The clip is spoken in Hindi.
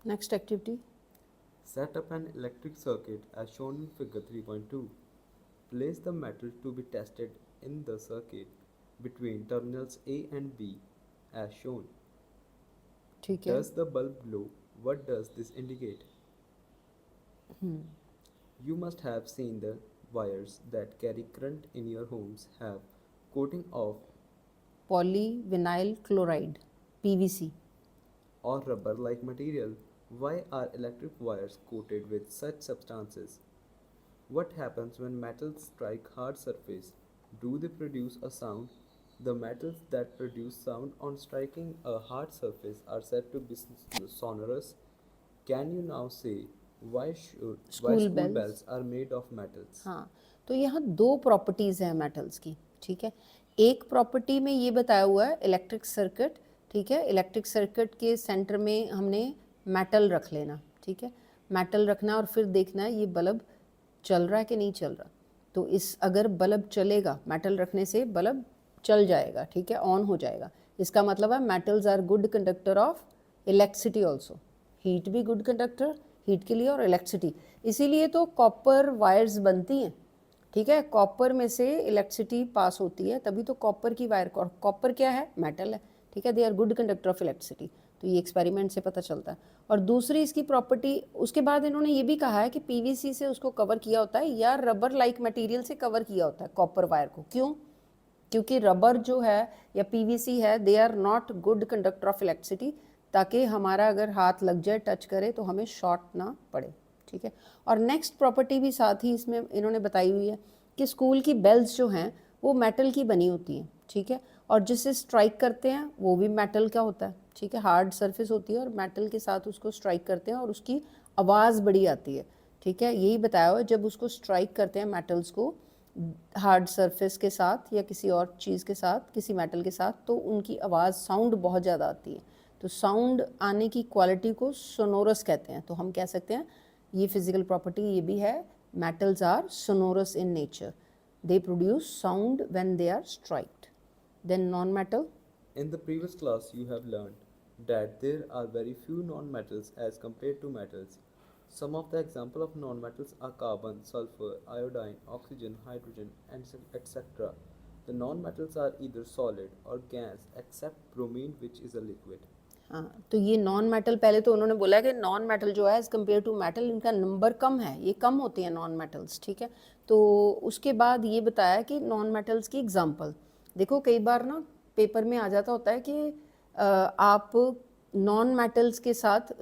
Next activity. Set up an electric circuit as shown in figure 3.2. Place the metal to be tested in the circuit between terminals A and B as shown. ठीक है. Does the bulb glow? What does this indicate? You must have seen the wires that carry current in your homes have coating of Polyvinyl chloride, PVC. or rubber like material. Why are electric wires coated with such substances? What happens when metals strike hard surface? Do they produce a sound? The metals that produce sound on striking a hard surface are said to be sonorous. Can you now say why School school bells. bells are made of metals? हाँ, तो यहाँ दो प्रॉपर्टीज़ हैं मेटल्स की. ठीक है. एक प्रॉपर्टी में ये बताया हुआ है इलेक्ट्रिक सर्किट. ठीक है. इलेक्ट्रिक सर्किट के सेंटर में हमने मेटल रख लेना. ठीक है. मेटल रखना और फिर देखना है ये बल्ब चल रहा है कि नहीं चल रहा. तो इस अगर बल्ब चलेगा, मेटल रखने से बल्ब चल जाएगा. ठीक है, ऑन हो जाएगा. इसका मतलब है metals are good conductor of electricity also. Heat भी गुड कंडक्टर हीट के लिए और इलेक्ट्रिसिटी. इसीलिए तो कॉपर वायर्स बनती हैं. ठीक है, कॉपर में से इलेक्ट्रिसिटी पास होती है, तभी तो कॉपर की वायर. कॉपर क्या है? मेटल है. ठीक है, they are good conductor of electricity. तो ये एक्सपेरिमेंट से पता चलता है. और दूसरी इसकी प्रॉपर्टी, उसके बाद इन्होंने ये भी कहा है कि पीवीसी से उसको कवर किया होता है या रबर लाइक मटेरियल से कवर किया होता है कॉपर वायर को. क्यों? क्योंकि रबर जो है या पीवीसी है, they are not good conductor of electricity, ताकि हमारा अगर हाथ लग जाए, टच करे, तो हमें शॉर्ट ना पड़े. ठीक है. और नेक्स्ट प्रॉपर्टी भी साथ ही इसमें इन्होंने बताई हुई है कि स्कूल की बेल्स जो हैं वो मेटल की बनी होती हैं. ठीक है. और जिससे स्ट्राइक करते हैं वो भी मेटल का होता है. ठीक है, हार्ड सरफेस होती है और मेटल के साथ उसको स्ट्राइक करते हैं और उसकी आवाज़ बड़ी आती है. ठीक है, यही बताया हुआ है. जब उसको स्ट्राइक करते हैं मेटल्स को हार्ड सरफेस के साथ या किसी और चीज़ के साथ, किसी मेटल के साथ, तो उनकी आवाज़ साउंड बहुत ज़्यादा आती है. तो साउंड आने की क्वालिटी को सोनोरस कहते हैं. तो हम कह सकते हैं ये फिजिकल प्रॉपर्टी ये भी है, metals are sonorous in nature. They produce sound when they are striked. Then non metal. In the previous class, you have learned that there are very few non-metals as compared to metals. Some of the example of non-metals are carbon, sulfur, iodine, oxygen, hydrogen, and etc. The non-metals are either solid or gas except bromine, which is a liquid. हाँ, तो ये नॉन मेटल, पहले तो उन्होंने बोला है कि नॉन मेटल जो है एज़ कम्पेयर टू मेटल इनका नंबर कम है, ये कम होते हैं नॉन मेटल्स. ठीक है. तो उसके बाद ये बताया कि नॉन मेटल्स की एग्जांपल देखो. कई बार ना पेपर में आ जाता होता है कि आप नॉन मेटल्स के साथ